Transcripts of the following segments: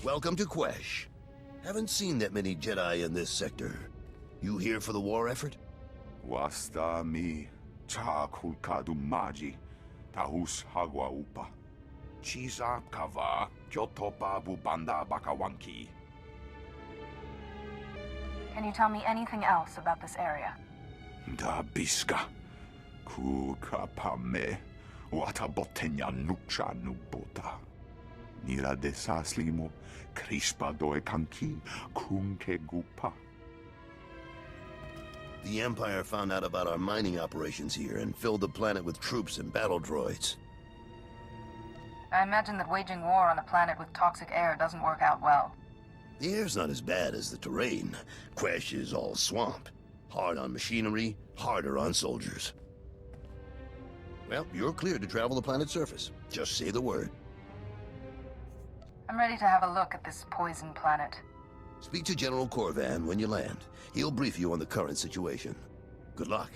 Welcome to Quesh. Haven't seen that many Jedi in this sector. You here for the war effort? Wasta mi cha kulkadu maji tahus hagwa upa. Chiza kava kyotopa bubanda bakawanki. Can you tell me anything else about this area? Da biska. Kukapame. Watabotenya nucha nubota. Nira de saslimo. Crispa doe kanki. Kunke gupa. The Empire found out about our mining operations here and filled the planet with troops and battle droids. I imagine that waging war on a planet with toxic air doesn't work out well. The air's not as bad as the terrain. Quesh is all swamp. Hard on machinery, harder on soldiers. Well, you're cleared to travel the planet's surface. Just say the word. I'm ready to have a look at this poison planet. Speak to General Corvan when you land. He'll brief you on the current situation. Good luck.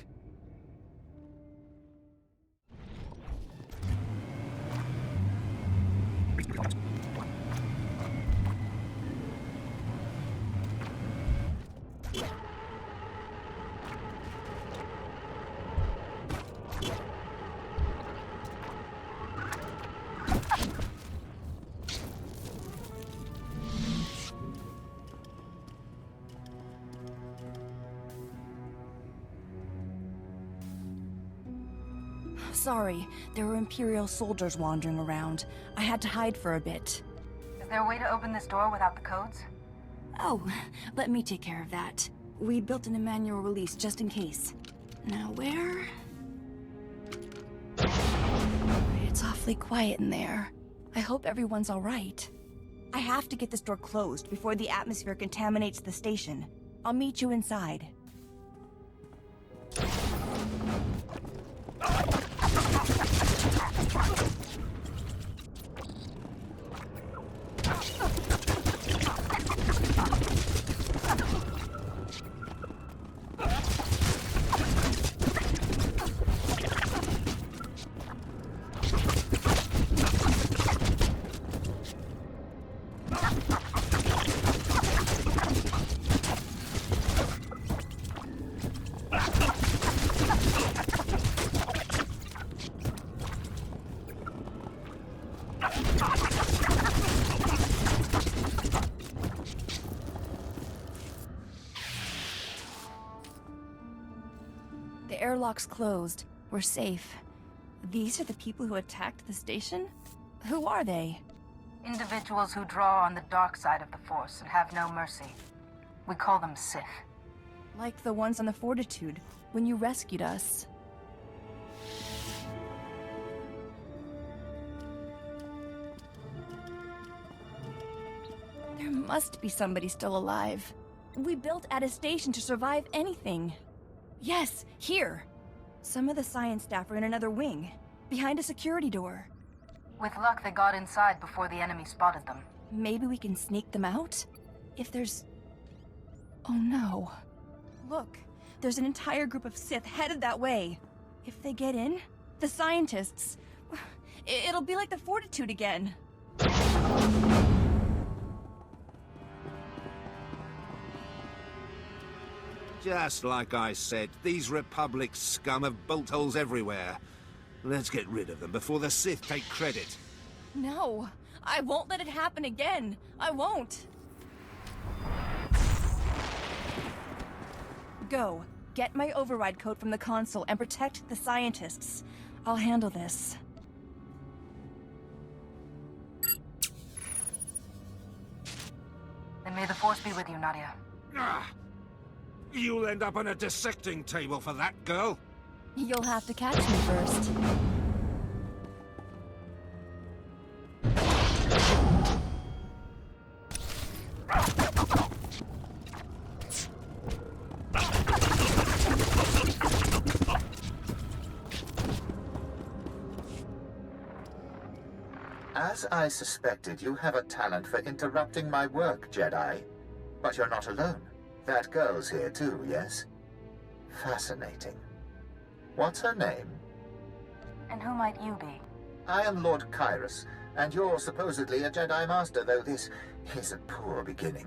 Sorry, there were Imperial soldiers wandering around. I had to hide for a bit. Is there a way to open this door without the codes? Oh, let me take care of that. We built an manual release just in case. Now where? It's awfully quiet in there. I hope everyone's all right. I have to get this door closed before the atmosphere contaminates the station. I'll meet you inside. The airlock's closed. We're safe. These are the people who attacked the station? Who are they? Individuals who draw on the dark side of the Force and have no mercy. We call them Sith. Like the ones on the Fortitude, when you rescued us. There must be somebody still alive. We built at a station to survive anything. Yes, here. Some of the science staff are in another wing, behind a security door. With luck, they got inside before the enemy spotted them. Maybe we can sneak them out? If there's... Oh no. Look, there's an entire group of Sith headed that way. If they get in, the scientists... It'll be like the Fortitude again. Just like I said, these Republic scum have bolt holes everywhere. Let's get rid of them before the Sith take credit. No, I won't let it happen again. I won't. Go. Get my override code from the console and protect the scientists. I'll handle this. Then may the Force be with you, Nadia. Ah, you'll end up on a dissecting table for that, girl. You'll have to catch me first. As I suspected, you have a talent for interrupting my work, Jedi. But you're not alone. That girl's here too, yes? Fascinating. What's her name? And who might you be? I am Lord Kyrus, And you're supposedly a Jedi Master, though this is a poor beginning.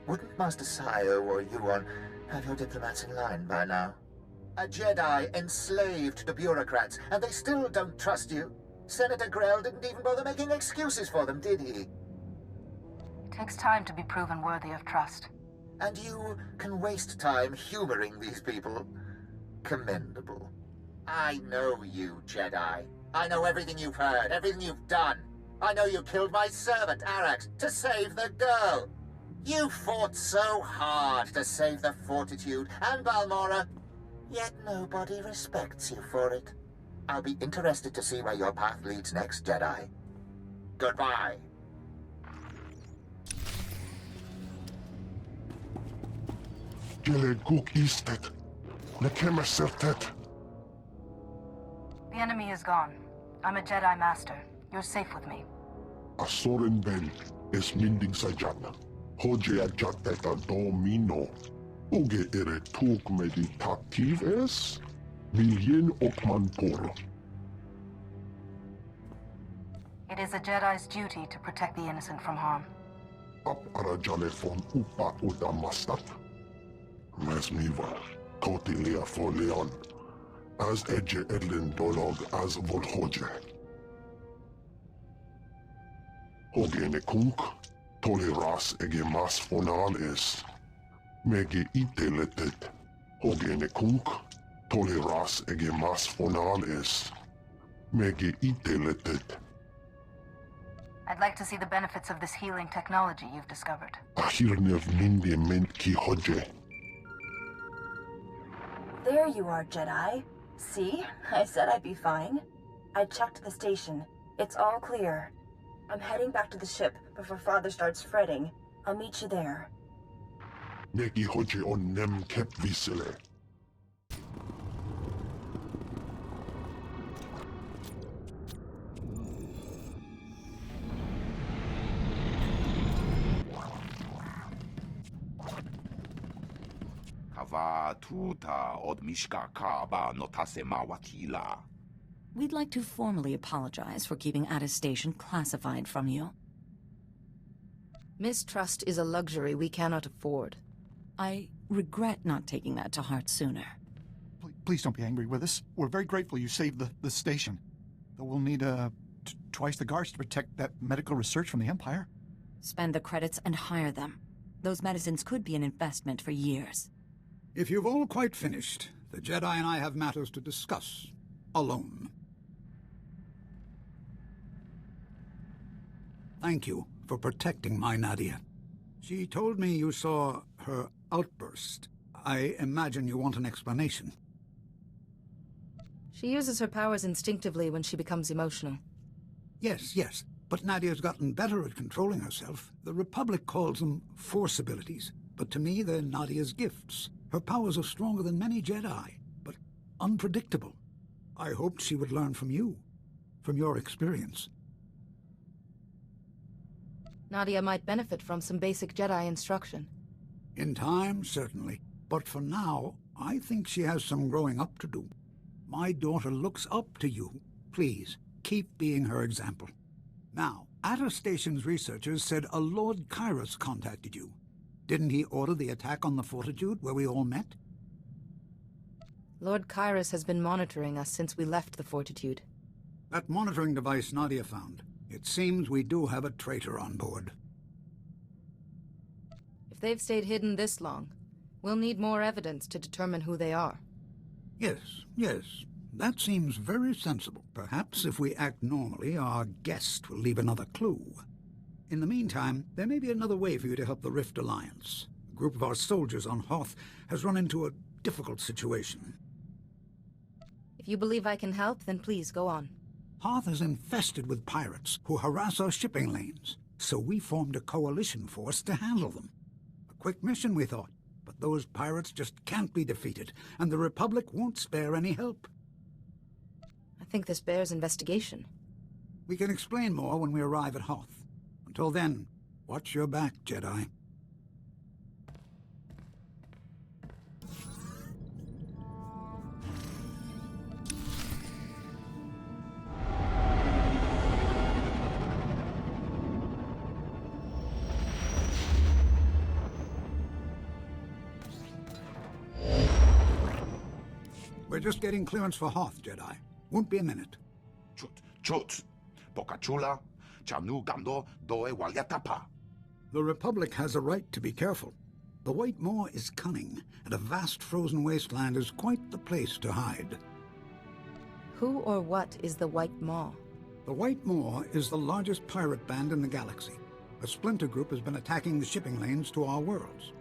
Wouldn't Master Sayo or Yuan have your diplomats in line by now? A Jedi enslaved to bureaucrats, and they still don't trust you. Senator Grell didn't even bother making excuses for them, did he? It takes time to be proven worthy of trust. And you can waste time humoring these people. Commendable. I know you, Jedi. I know everything you've heard, everything you've done. I know you killed my servant, Arax, to save the girl. You fought so hard to save the Fortitude and Balmora, yet nobody respects you for it. I'll be interested to see where your path leads next, Jedi. Goodbye. Gele guk istet. Ne kemer sertet. The enemy is gone. I'm a Jedi Master. You're safe with me. Asoren ben es minding sajana. Hoje ajateta domino. Oge ere tuk meditativ es. Miljen okman por. It is a Jedi's duty to protect the innocent from harm. Ap arajale von upa udamastat. Mes miva. Koti lea for leon. As edge edlin dolog as volhoje. Hoge ne kunk. Toleras ege mas fonal es. Mege ite letet. Hoge ne kunk. Toleras ege mas fonal es. Mege ite letet. I'd like to see the benefits of this healing technology you've discovered. Ahirnev mindi ment ki hoje. There you are, Jedi. See? I said I'd be fine. I checked the station. It's all clear. I'm heading back to the ship before Father starts fretting. I'll meet you there. Negi hoje on nem kep visele. Hava tuta od mishka kaba notase mawakila. We'd like to formally apologize for keeping attestation classified from you. Mistrust is a luxury we cannot afford. I regret not taking that to heart sooner. Please don't be angry with us. We're very grateful you saved the station. Though we'll need twice the guards to protect that medical research from the Empire. Spend the credits and hire them. Those medicines could be an investment for years. If you've all quite finished, the Jedi and I have matters to discuss. Alone. Thank you for protecting my Nadia. She told me you saw her outburst. I imagine you want an explanation. She uses her powers instinctively when she becomes emotional. Yes, but Nadia's gotten better at controlling herself. The Republic calls them force abilities, but to me they're Nadia's gifts. Her powers are stronger than many Jedi, but unpredictable. I hoped she would learn from you, from your experience. Nadia might benefit from some basic Jedi instruction. In time, certainly. But for now, I think she has some growing up to do. My daughter looks up to you. Please, keep being her example. Now, Station's researchers said a Lord Kairos contacted you. Didn't he order the attack on the Fortitude where we all met? Lord Kairos has been monitoring us since we left the Fortitude. That monitoring device Nadia found. It seems we do have a traitor on board. If they've stayed hidden this long, we'll need more evidence to determine who they are. Yes. That seems very sensible. Perhaps if we act normally, our guest will leave another clue. In the meantime, there may be another way for you to help the Rift Alliance. A group of our soldiers on Hoth has run into a difficult situation. If you believe I can help, then please go on. Hoth is infested with pirates who harass our shipping lanes, so we formed a coalition force to handle them. A quick mission, we thought, but those pirates just can't be defeated, and the Republic won't spare any help. I think this bears investigation. We can explain more when we arrive at Hoth. Until then, watch your back, Jedi. We're just getting clearance for Hoth, Jedi. Won't be a minute. Chut. Pokachula. Chanu gamdo doe walyatapa. The Republic has a right to be careful. The White Maw is cunning, and a vast frozen wasteland is quite the place to hide. Who or what is the White Maw? The White Maw is the largest pirate band in the galaxy. A splinter group has been attacking the shipping lanes to our worlds.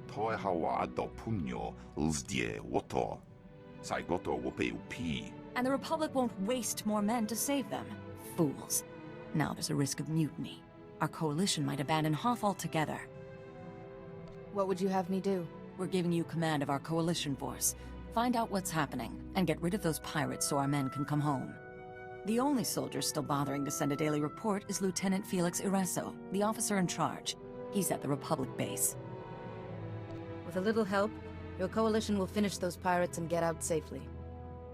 Toe hawa do punyo uzdie woto. Saigoto wope upi. And the Republic won't waste more men to save them. Fools. Now there's a risk of mutiny. Our coalition might abandon Hoth altogether. What would you have me do? We're giving you command of our coalition force. Find out what's happening, and get rid of those pirates so our men can come home. The only soldier still bothering to send a daily report is Lieutenant Felix Ireso, the officer in charge. He's at the Republic base. With a little help, your coalition will finish those pirates and get out safely.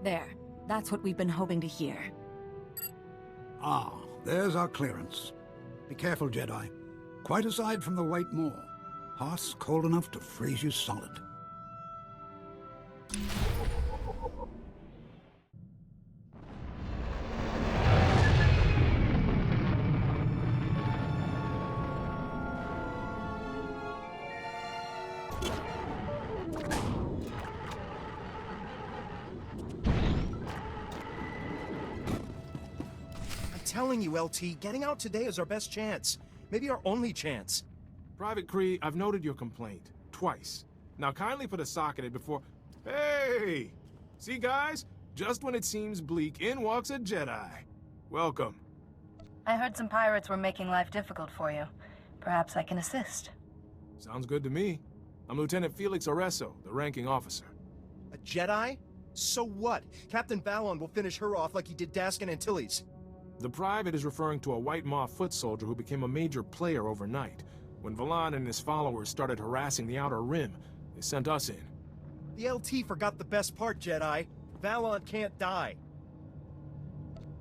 There. That's what we've been hoping to hear. Ah, there's our clearance. Be careful, Jedi. Quite aside from the White Maw, Hoth's cold enough to freeze you solid. Telling you, LT, getting out today is our best chance. Maybe our only chance. Private Kree, I've noted your complaint. Twice. Now kindly put a sock in it before... Hey! See, guys? Just when it seems bleak, in walks a Jedi. Welcome. I heard some pirates were making life difficult for you. Perhaps I can assist. Sounds good to me. I'm Lieutenant Felix Ireso, the ranking officer. A Jedi? So what? Captain Valon will finish her off like he did Daskin Antilles. The private is referring to a White Maw foot soldier who became a major player overnight. When Valon and his followers started harassing the Outer Rim, they sent us in. The LT forgot the best part, Jedi. Valon can't die.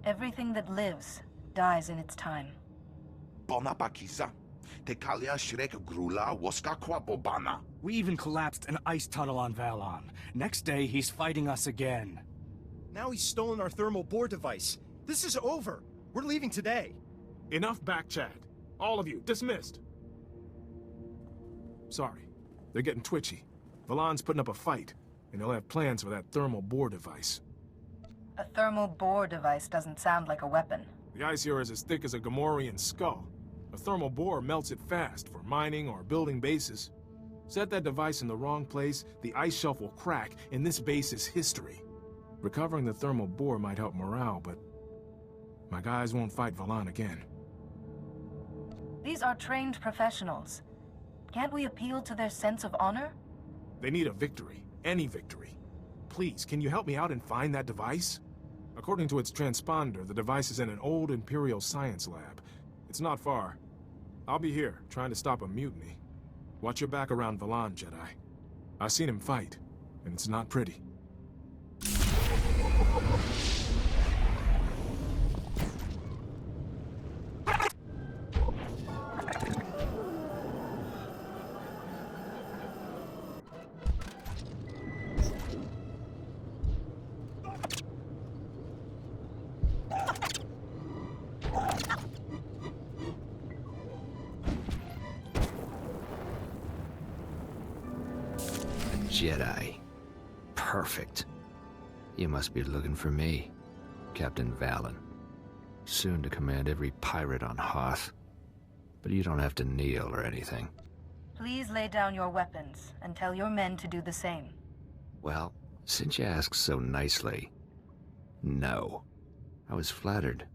Everything that lives dies in its time. Bonapakisa. Tekalia shrek grula woska kwa bobana. We even collapsed an ice tunnel on Valon. Next day, he's fighting us again. Now he's stolen our thermal bore device. This is over. We're leaving today. Enough back chat. All of you, dismissed. Sorry. They're getting twitchy. Valon's putting up a fight, and they'll have plans for that thermal bore device. A thermal bore device doesn't sound like a weapon. The ice here is as thick as a Gamorrean skull. A thermal bore melts it fast for mining or building bases. Set that device in the wrong place, the ice shelf will crack, and this base is history. Recovering the thermal bore might help morale, but my guys won't fight Valon again. These are trained professionals. Can't we appeal to their sense of honor? They need a victory. Any victory. Please, can you help me out and find that device? According to its transponder, the device is in an old Imperial science lab. It's not far. I'll be here, trying to stop a mutiny. Watch your back around Valon, Jedi. I've seen him fight, and it's not pretty. Jedi. Perfect. You must be looking for me, Captain Valon. Soon to command every pirate on Hoth. But you don't have to kneel or anything. Please lay down your weapons and tell your men to do the same. Well, since you ask so nicely, no. I was flattered.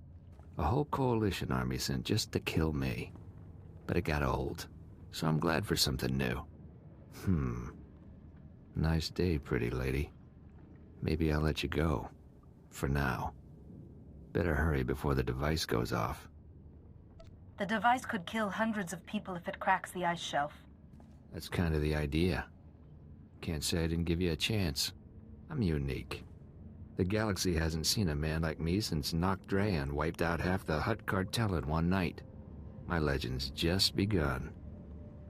A whole coalition army sent just to kill me. But it got old, so I'm glad for something new. Nice day, pretty lady. Maybe I'll let you go. For now. Better hurry before the device goes off. The device could kill hundreds of people if it cracks the ice shelf. That's kind of the idea. Can't say I didn't give you a chance. I'm unique. The galaxy hasn't seen a man like me since Nock Drayan wiped out half the Hutt cartel in one night. My legend's just begun.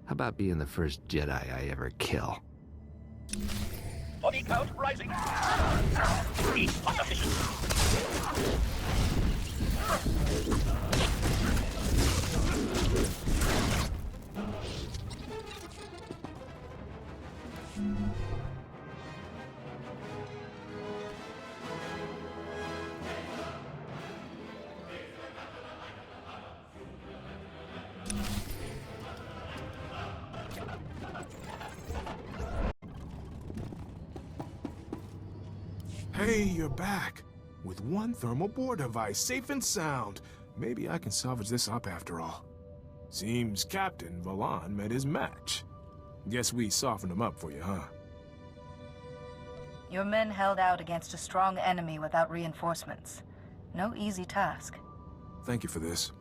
How about being the first Jedi I ever kill? Body count rising. 3 sufficient. Hey, you're back. With one thermal bore device, safe and sound. Maybe I can salvage this up after all. Seems Captain Valon met his match. Guess we softened him up for you, huh? Your men held out against a strong enemy without reinforcements. No easy task. Thank you for this.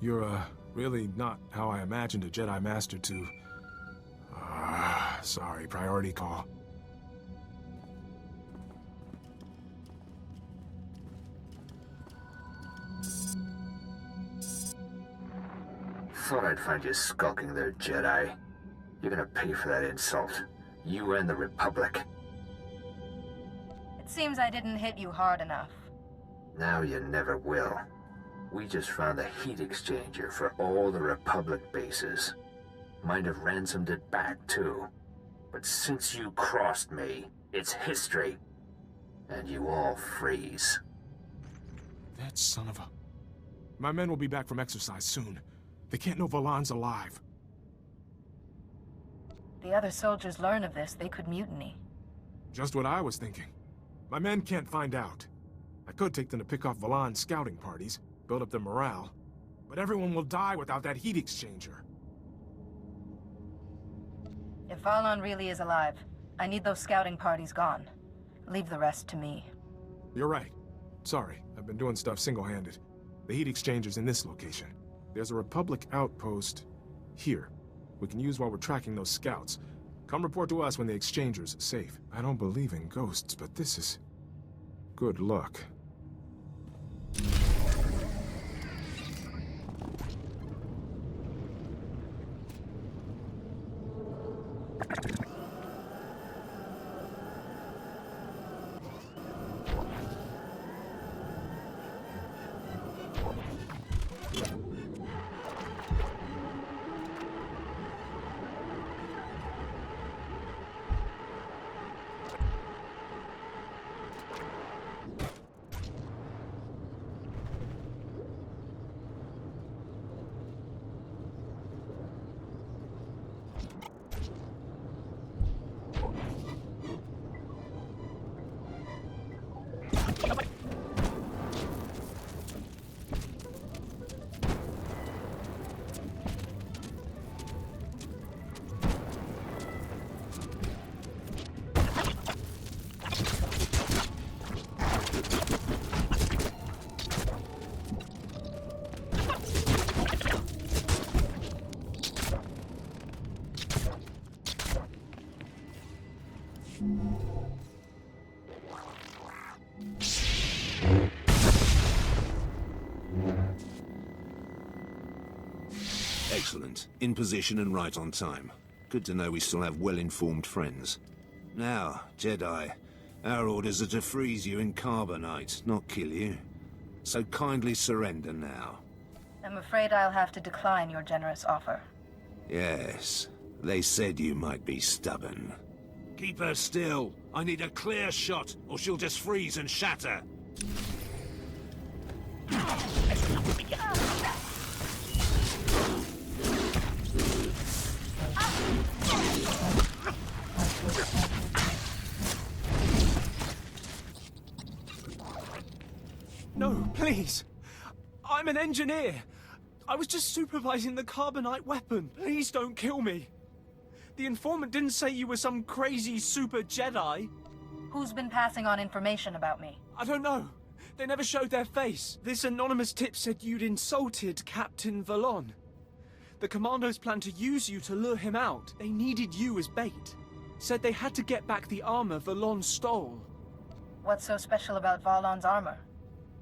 You're, really not how I imagined a Jedi Master to... sorry, priority call. Thought I'd find you skulking there, Jedi. You're gonna pay for that insult. You and the Republic. It seems I didn't hit you hard enough. Now you never will. We just found the heat exchanger for all the Republic bases. Might have ransomed it back, too. But since you crossed me, it's history. And you all freeze. That son of a... My men will be back from exercise soon. They can't know Valon's alive. The other soldiers learn of this, they could mutiny. Just what I was thinking. My men can't find out. I could take them to pick off Valon's scouting parties, build up their morale, but everyone will die without that heat exchanger. If Valon really is alive, I need those scouting parties gone. Leave the rest to me. You're right. Sorry, I've been doing stuff single-handed. The heat exchanger's in this location. There's a Republic outpost here. We can use while we're tracking those scouts. Come report to us when the exchanger's safe. I don't believe in ghosts, but this is... good luck. Excellent. In position and right on time. Good to know we still have well-informed friends. Now, Jedi, our orders are to freeze you in carbonite, not kill you. So kindly surrender now. I'm afraid I'll have to decline your generous offer. Yes, they said you might be stubborn. Keep her still. I need a clear shot, or she'll just freeze and shatter. No, please. I'm an engineer. I was just supervising the carbonite weapon. Please don't kill me. The informant didn't say you were some crazy super Jedi. Who's been passing on information about me? I don't know. They never showed their face. This anonymous tip said you'd insulted Captain Valon. The commandos planned to use you to lure him out. They needed you as bait. Said they had to get back the armor Valon stole. What's so special about Valon's armor?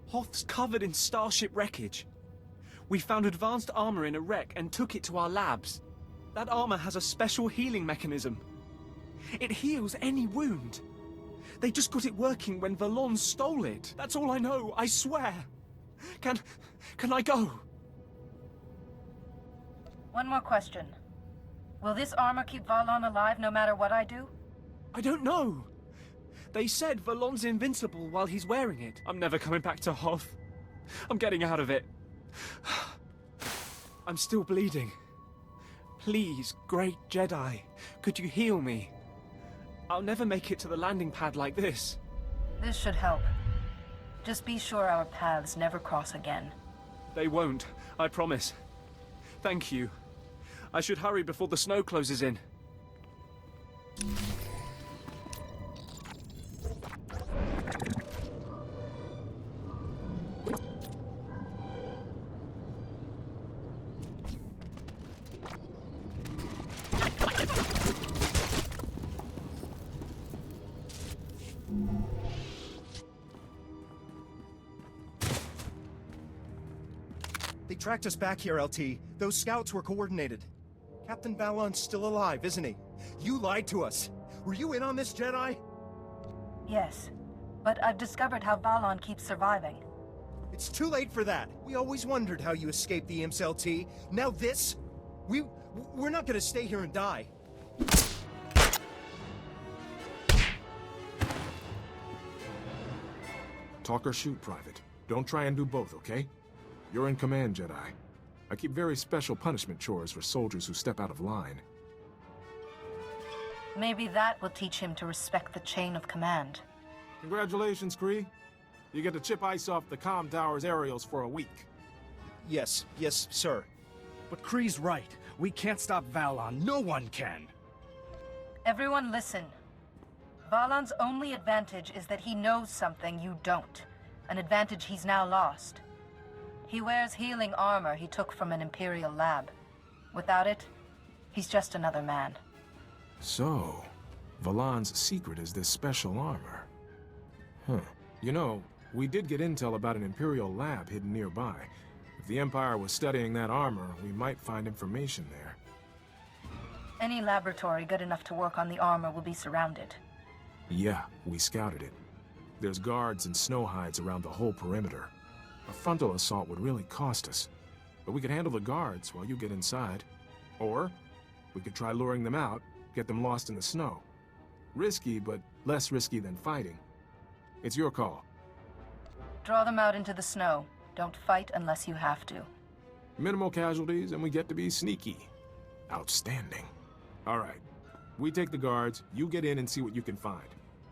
Hoth's covered in starship wreckage. We found advanced armor in a wreck and took it to our labs. That armor has a special healing mechanism. It heals any wound. They just got it working when Valon stole it. That's all I know, I swear. Can I go? One more question. Will this armor keep Valon alive no matter what I do? I don't know. They said Valon's invincible while he's wearing it. I'm never coming back to Hoth. I'm getting out of it. I'm still bleeding. Please, great Jedi, could you heal me? I'll never make it to the landing pad like this. This should help. Just be sure our paths never cross again. They won't, I promise. Thank you. I should hurry before the snow closes in. They tracked us back here, LT. Those scouts were coordinated. Captain Valon's still alive, isn't he? You lied to us. Were you in on this, Jedi? Yes, but I've discovered how Valon keeps surviving. It's too late for that. We always wondered how you escaped the Imps, LT. Now this? We're not gonna stay here and die. Talk or shoot, Private. Don't try and do both, okay? You're in command, Jedi. I keep very special punishment chores for soldiers who step out of line. Maybe that will teach him to respect the chain of command. Congratulations, Kree. You get to chip ice off the comm tower's aerials for a week. Yes, sir. But Kree's right. We can't stop Valon. No one can. Everyone listen. Valon's only advantage is that he knows something you don't. An advantage he's now lost. He wears healing armor he took from an Imperial lab. Without it, he's just another man. So, Valon's secret is this special armor. Huh. You know, we did get intel about an Imperial lab hidden nearby. If the Empire was studying that armor, we might find information there. Any laboratory good enough to work on the armor will be surrounded. Yeah, we scouted it. There's guards and snow hides around the whole perimeter. A frontal assault would really cost us, but we could handle the guards while you get inside. Or, we could try luring them out, get them lost in the snow. Risky, but less risky than fighting. It's your call. Draw them out into the snow. Don't fight unless you have to. Minimal casualties, and we get to be sneaky. Outstanding. All right. We take the guards, you get in and see what you can find.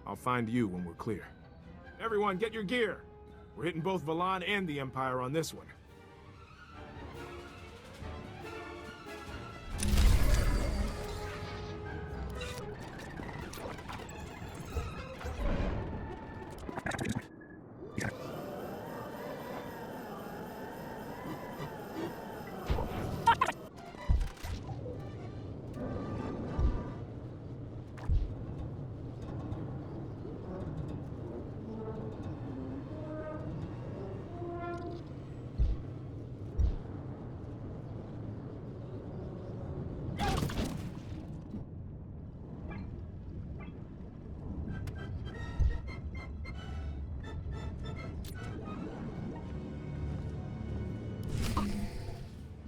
I'll find you when we're clear. Everyone, get your gear! We're hitting both Valon and the Empire on this one.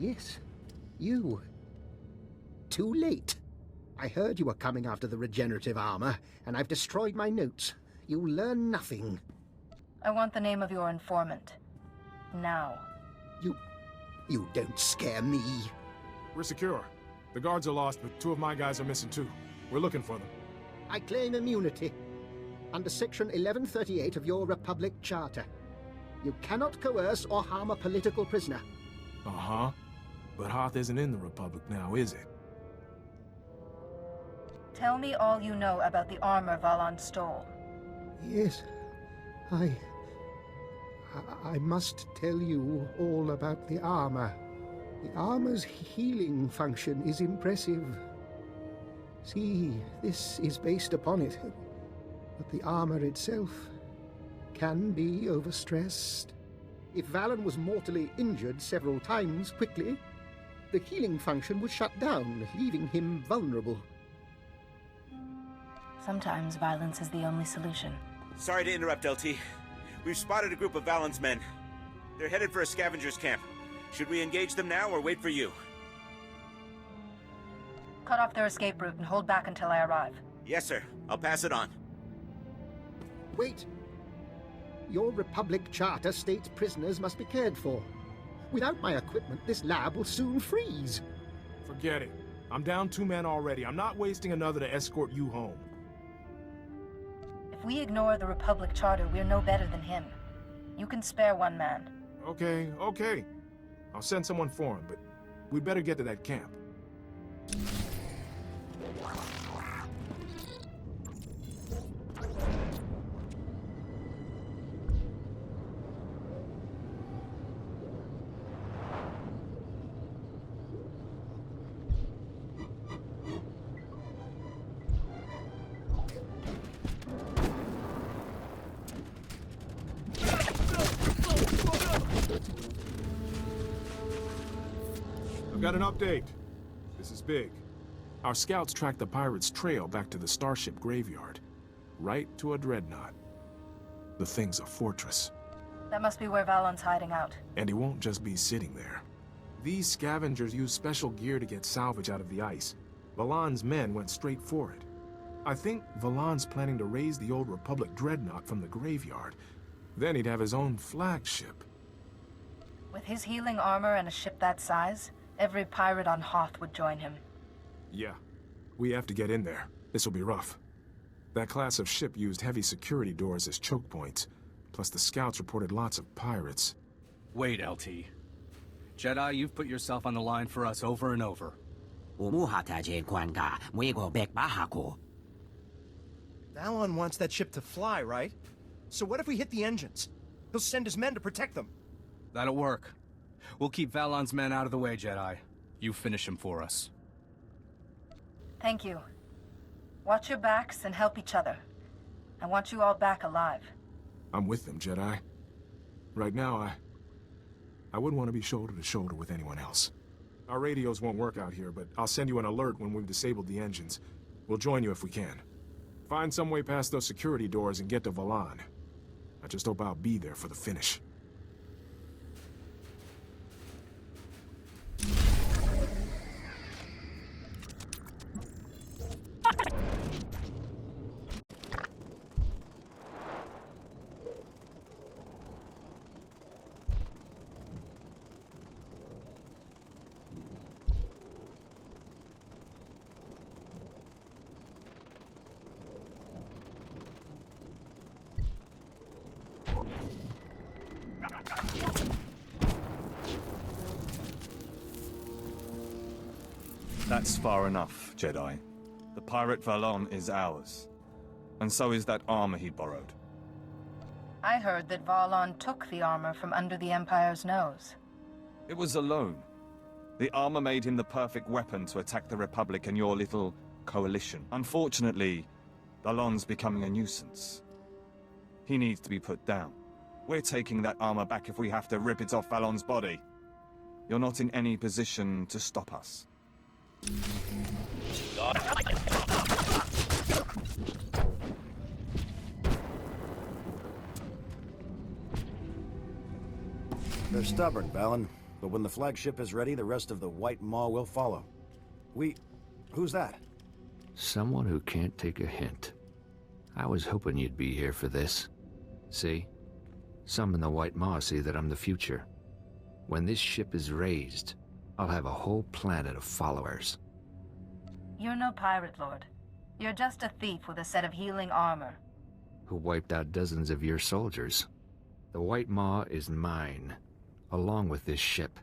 Yes, you. Too late. I heard you were coming after the regenerative armor, and I've destroyed my notes. You'll learn nothing. I want the name of your informant. Now. You don't scare me. We're secure. The guards are lost, but 2 of my guys are missing too. We're looking for them. I claim immunity. Under Section 1138 of your Republic Charter. You cannot coerce or harm a political prisoner. Uh-huh. But Hoth isn't in the Republic now, is it? Tell me all you know about the armor Valon stole. Yes, I must tell you all about the armor. The armor's healing function is impressive. See, this is based upon it. But the armor itself can be overstressed. If Valon was mortally injured several times quickly, the healing function would shut down, leaving him vulnerable. Sometimes violence is the only solution. Sorry to interrupt, LT. We've spotted a group of Valon's men. They're headed for a scavenger's camp. Should we engage them now or wait for you? Cut off their escape route and hold back until I arrive. Yes, sir. I'll pass it on. Wait! Your Republic Charter states prisoners must be cared for. Without my equipment, this lab will soon freeze. Forget it. I'm down 2 men already. I'm not wasting another to escort you home. If we ignore the Republic Charter, we're no better than him. You can spare 1 man. Okay. I'll send someone for him, but we'd better get to that camp. I've got an update. This is big. Our scouts tracked the pirates' trail back to the starship graveyard. Right to a dreadnought. The thing's a fortress. That must be where Valon's hiding out. And he won't just be sitting there. These scavengers use special gear to get salvage out of the ice. Valon's men went straight for it. I think Valon's planning to raise the old Republic dreadnought from the graveyard. Then he'd have his own flagship. With his healing armor and a ship that size, every pirate on Hoth would join him. Yeah. We have to get in there. This'll be rough. That class of ship used heavy security doors as choke points. Plus the scouts reported lots of pirates. Wait, LT. Jedi, you've put yourself on the line for us over and over. Valon wants that ship to fly, right? So what if we hit the engines? He'll send his men to protect them. That'll work. We'll keep Valon's men out of the way, Jedi. You finish him for us. Thank you. Watch your backs and help each other. I want you all back alive. I'm with them, Jedi. Right now, I wouldn't want to be shoulder to shoulder with anyone else. Our radios won't work out here, but I'll send you an alert when we've disabled the engines. We'll join you if we can. Find some way past those security doors and get to Valon. I just hope I'll be there for the finish. That's far enough, Jedi. The pirate Valon is ours. And so is that armor he borrowed. I heard that Valon took the armor from under the Empire's nose. It was a loan. The armor made him the perfect weapon to attack the Republic and your little coalition. Unfortunately, Valon's becoming a nuisance. He needs to be put down. We're taking that armor back if we have to rip it off Valon's body. You're not in any position to stop us. They're stubborn, Valon. But when the flagship is ready, the rest of the White Maw will follow. Who's that? Someone who can't take a hint. I was hoping you'd be here for this. See? Some in the White Maw see that I'm the future. When this ship is raised, I'll have a whole planet of followers. You're no pirate lord. You're just a thief with a set of healing armor. Who wiped out dozens of your soldiers. The White Maw is mine, along with this ship.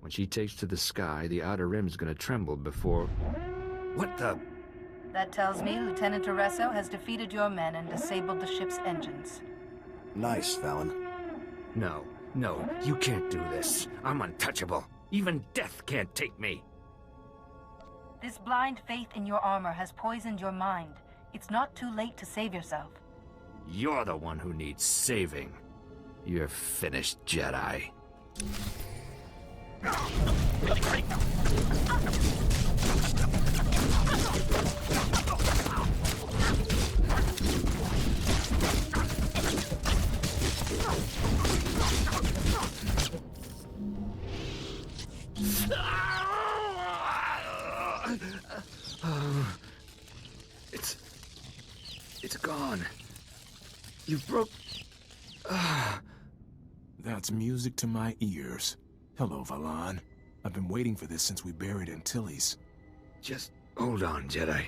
When she takes to the sky, the Outer Rim's gonna tremble before... What the... That tells me Lieutenant Iresso has defeated your men and disabled the ship's engines. Nice, Valon. No, you can't do this. I'm untouchable. Even death can't take me. This blind faith in your armor has poisoned your mind. It's not too late to save yourself. You're the one who needs saving. You're finished, Jedi. It's gone. You broke... That's music to my ears. Hello, Valan. I've been waiting for this since we buried Antilles. Just hold on, Jedi.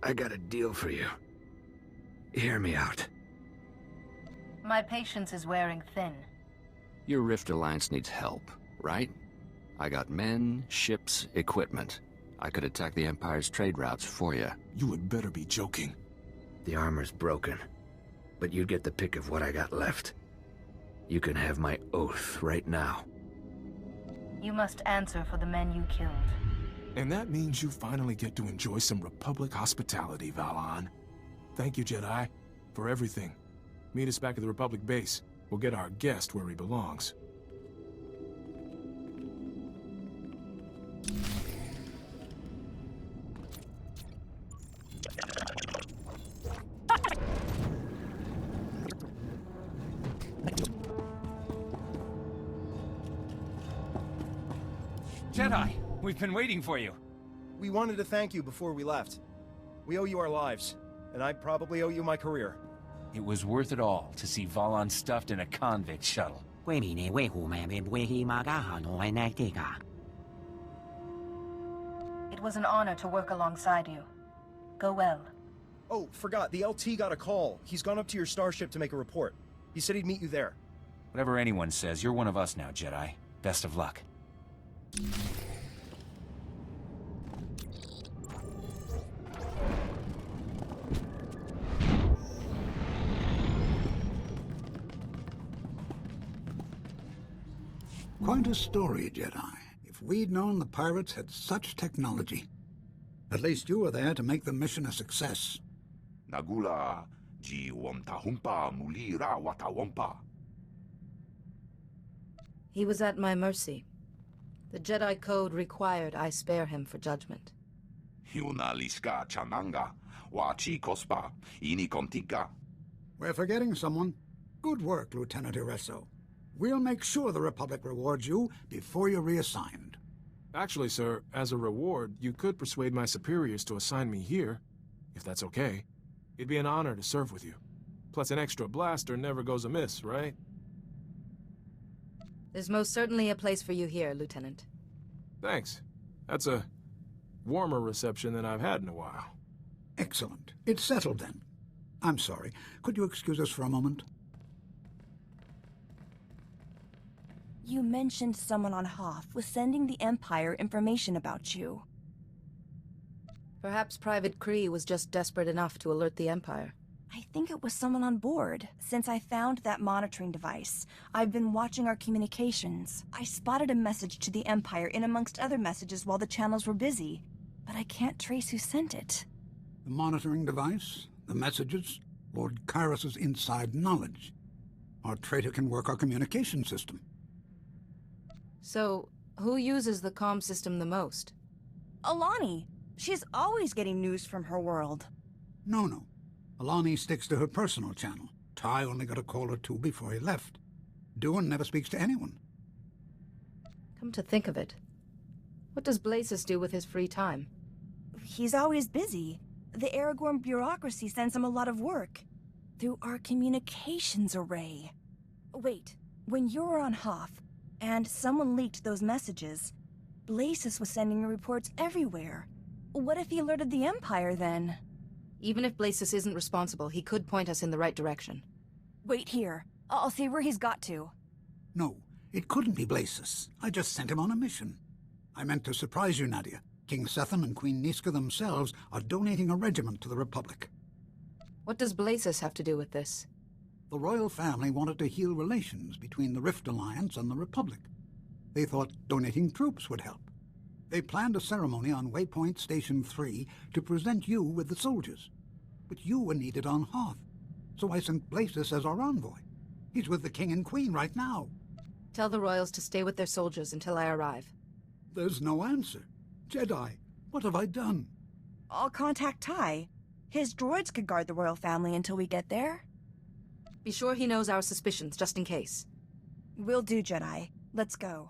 I got a deal for you. Hear me out. My patience is wearing thin. Your Rift Alliance needs help, right? I got men, ships, equipment. I could attack the Empire's trade routes for you. You would better be joking. The armor's broken, but you get the pick of what I got left. You can have my oath right now. You must answer for the men you killed. And that means you finally get to enjoy some Republic hospitality, Valan. Thank you, Jedi, for everything. Meet us back at the Republic base. We'll get our guest where he belongs. Jedi, we've been waiting for you. We wanted to thank you before we left. We owe you our lives, and I probably owe you my career. It was worth it all to see Valan stuffed in a convict shuttle. It was an honor to work alongside you. Go well. Oh, forgot, the LT got a call. He's gone up to your starship to make a report. He said he'd meet you there. Whatever anyone says, you're one of us now, Jedi. Best of luck. Quite a story, Jedi. If we'd known the pirates had such technology. At least you were there to make the mission a success. Nagula, ji wamtahumpa mulira watawampa. He was at my mercy. The Jedi Code required I spare him for judgment. Hiuna liska chananga, wachi kospa, ini kontika. We're forgetting someone. Good work, Lieutenant Iresso. We'll make sure the Republic rewards you before you're reassigned. Actually, sir, as a reward, you could persuade my superiors to assign me here, if that's okay. It'd be an honor to serve with you. Plus, an extra blaster never goes amiss, right? There's most certainly a place for you here, Lieutenant. Thanks. That's a warmer reception than I've had in a while. Excellent. It's settled then. I'm sorry. Could you excuse us for a moment? You mentioned someone on Hoth was sending the Empire information about you. Perhaps Private Kree was just desperate enough to alert the Empire. I think it was someone on board. Since I found that monitoring device, I've been watching our communications. I spotted a message to the Empire in amongst other messages while the channels were busy, but I can't trace who sent it. The monitoring device, the messages, Lord Kyrus's inside knowledge. Our traitor can work our communication system. So, who uses the comm system the most? Alani. She's always getting news from her world. No. Alani sticks to her personal channel. Ty only got a call or two before he left. Duan never speaks to anyone. Come to think of it, what does Blasis do with his free time? He's always busy. The Aragorn bureaucracy sends him a lot of work. Through our communications array. Wait, when you were on Hoth, and someone leaked those messages, Blasis was sending reports everywhere. What if he alerted the Empire, then? Even if Blasis isn't responsible, he could point us in the right direction. Wait here. I'll see where he's got to. No, it couldn't be Blasis. I just sent him on a mission. I meant to surprise you, Nadia. King Sethan and Queen Niska themselves are donating a regiment to the Republic. What does Blasis have to do with this? The royal family wanted to heal relations between the Rift Alliance and the Republic. They thought donating troops would help. They planned a ceremony on Waypoint Station 3 to present you with the soldiers. But you were needed on Hoth, so I sent Blasis as our envoy. He's with the King and Queen right now. Tell the royals to stay with their soldiers until I arrive. There's no answer. Jedi, what have I done? I'll contact Ty. His droids could guard the royal family until we get there. Be sure he knows our suspicions, just in case. Will do, Jedi. Let's go.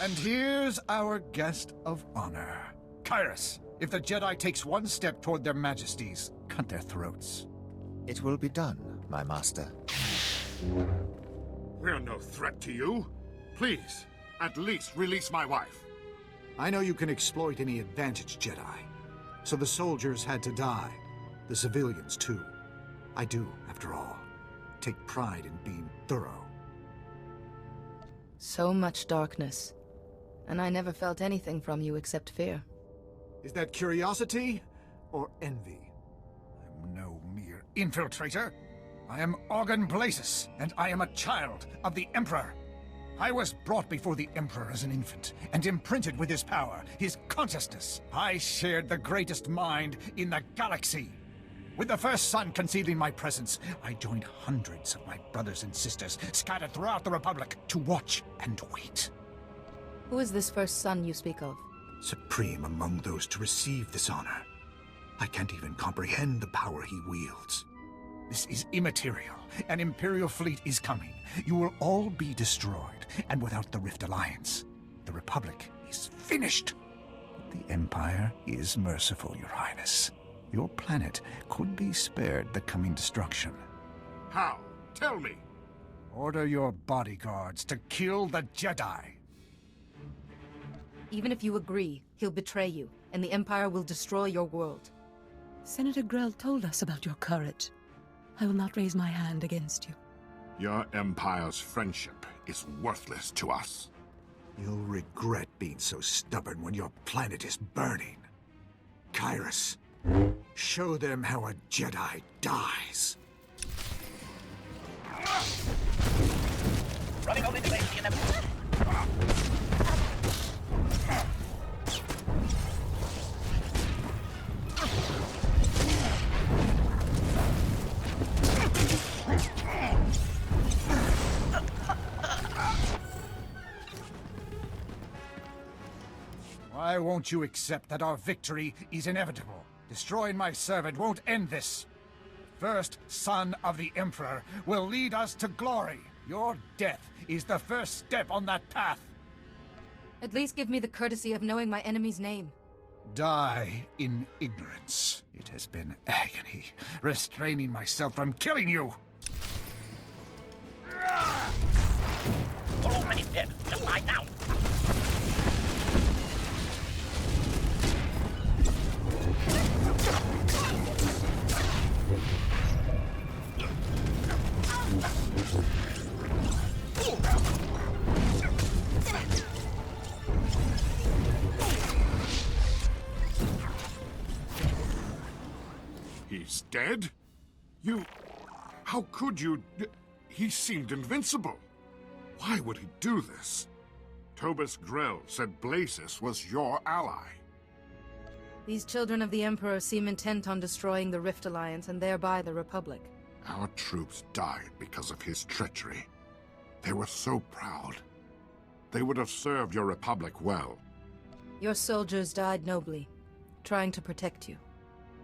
And here's our guest of honor. Kyrus, if the Jedi takes one step toward their majesties, cut their throats. It will be done, my master. We're no threat to you. Please, at least release my wife. I know you can exploit any advantage, Jedi. So the soldiers had to die. The civilians, too. I do, after all, take pride in being thorough. So much darkness. And I never felt anything from you except fear. Is that curiosity or envy? I'm no mere infiltrator. I am Organ Blasis, and I am a child of the Emperor. I was brought before the Emperor as an infant, and imprinted with his power, his consciousness. I shared the greatest mind in the galaxy. With the first sun concealed in my presence, I joined hundreds of my brothers and sisters scattered throughout the Republic to watch and wait. Who is this first son you speak of? Supreme among those to receive this honor. I can't even comprehend the power he wields. This is immaterial. An Imperial fleet is coming. You will all be destroyed, and without the Rift Alliance, the Republic is finished. The Empire is merciful, Your Highness. Your planet could be spared the coming destruction. How? Tell me. Order your bodyguards to kill the Jedi. Even if you agree, he'll betray you, and the Empire will destroy your world. Senator Grell told us about your courage. I will not raise my hand against you. Your Empire's friendship is worthless to us. You'll regret being so stubborn when your planet is burning. Kyrus, show them how a Jedi dies. Running over the base in a... Why won't you accept that our victory is inevitable? Destroying my servant won't end this. The first son of the Emperor will lead us to glory. Your death is the first step on that path. At least give me the courtesy of knowing my enemy's name. Die in ignorance. It has been agony, restraining myself from killing you. You're already dead. Just lie down. He's dead? You... How could you... He seemed invincible. Why would he do this? Tobus Grell said Blasis was your ally. These children of the Emperor seem intent on destroying the Rift Alliance and thereby the Republic. Our troops died because of his treachery. They were so proud. They would have served your Republic well. Your soldiers died nobly, trying to protect you.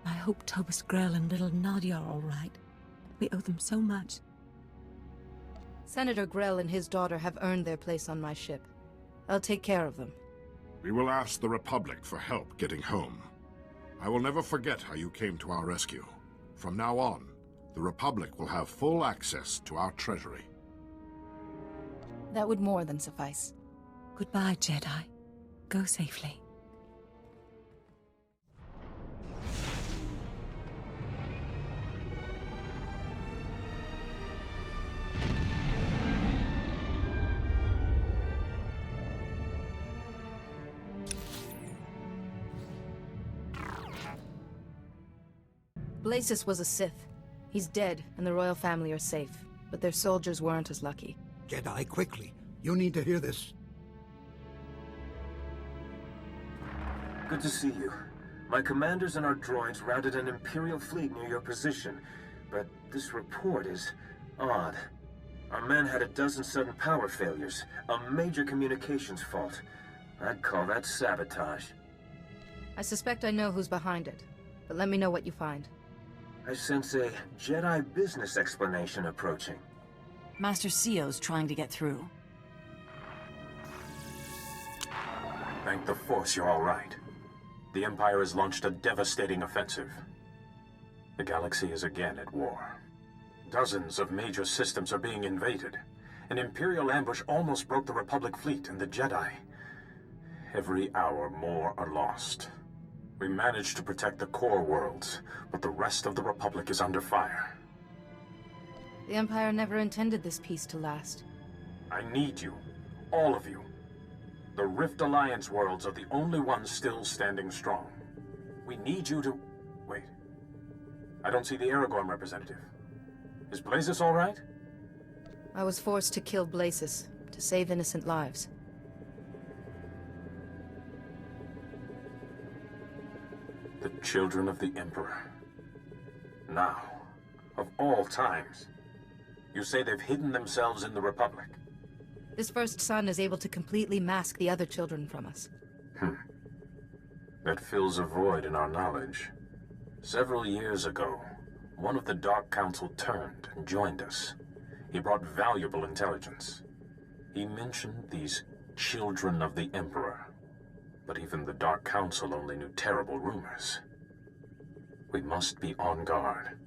I hope Tobus Grell and little Nadia are all right. We owe them so much. Senator Grell and his daughter have earned their place on my ship. I'll take care of them. We will ask the Republic for help getting home. I will never forget how you came to our rescue. From now on, the Republic will have full access to our treasury. That would more than suffice. Goodbye, Jedi. Go safely. Blasis was a Sith. He's dead, and the royal family are safe. But their soldiers weren't as lucky. Jedi, quickly. You need to hear this. Good to see you. My commanders and our droids routed an Imperial fleet near your position, but this report is odd. Our men had a dozen sudden power failures, a major communications fault. I'd call that sabotage. I suspect I know who's behind it, but let me know what you find. I sense a Jedi business explanation approaching. Master Sio's trying to get through. Thank the Force you're all right. The Empire has launched a devastating offensive. The galaxy is again at war. Dozens of major systems are being invaded. An Imperial ambush almost broke the Republic fleet and the Jedi. Every hour, more are lost. We managed to protect the core worlds, but the rest of the Republic is under fire. The Empire never intended this peace to last. I need you. All of you. The Rift Alliance worlds are the only ones still standing strong. We need you to... Wait. I don't see the Aragorn representative. Is Blazes all right? I was forced to kill Blazes, to save innocent lives. The children of the Emperor. Now, of all times, you say they've hidden themselves in the Republic. This first son is able to completely mask the other children from us. That fills a void in our knowledge. Several years ago, one of the Dark Council turned and joined us. He brought valuable intelligence. He mentioned these children of the Emperor. But even the Dark Council only knew terrible rumors. We must be on guard.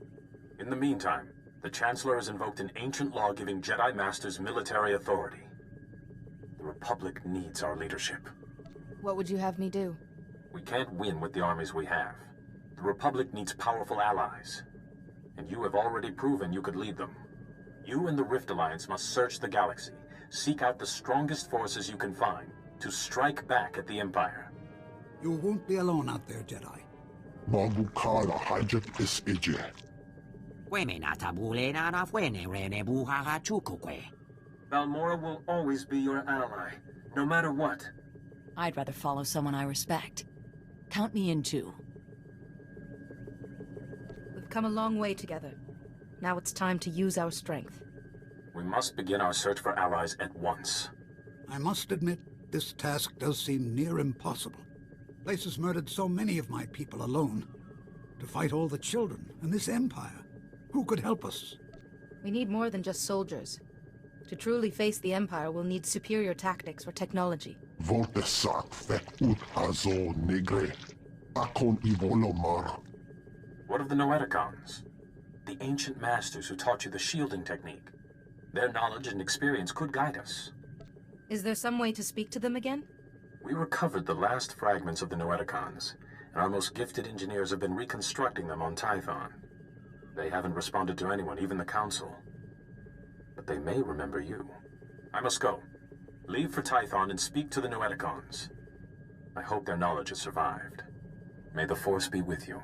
In the meantime, the Chancellor has invoked an ancient law giving Jedi Masters military authority. The Republic needs our leadership. What would you have me do? We can't win with the armies we have. The Republic needs powerful allies. And you have already proven you could lead them. You and the Rift Alliance must search the galaxy, seek out the strongest forces you can find, to strike back at the Empire. You won't be alone out there, Jedi. Magukala hajat is ije. Balmora will always be your ally, no matter what. I'd rather follow someone I respect. Count me in too. We've come a long way together. Now it's time to use our strength. We must begin our search for allies at once. I must admit, this task does seem near impossible. Blazes murdered so many of my people alone. To fight all the children and this empire. Who could help us? We need more than just soldiers. To truly face the Empire, we'll need superior tactics or technology. Voltesak fekut hazo negre. Akon ivolomar. What of the Noeticons? The ancient masters who taught you the shielding technique. Their knowledge and experience could guide us. Is there some way to speak to them again? We recovered the last fragments of the Noeticons, and our most gifted engineers have been reconstructing them on Tython. They haven't responded to anyone, even the Council. But they may remember you. I must go. Leave for Tython and speak to the Noeticons. I hope their knowledge has survived. May the Force be with you.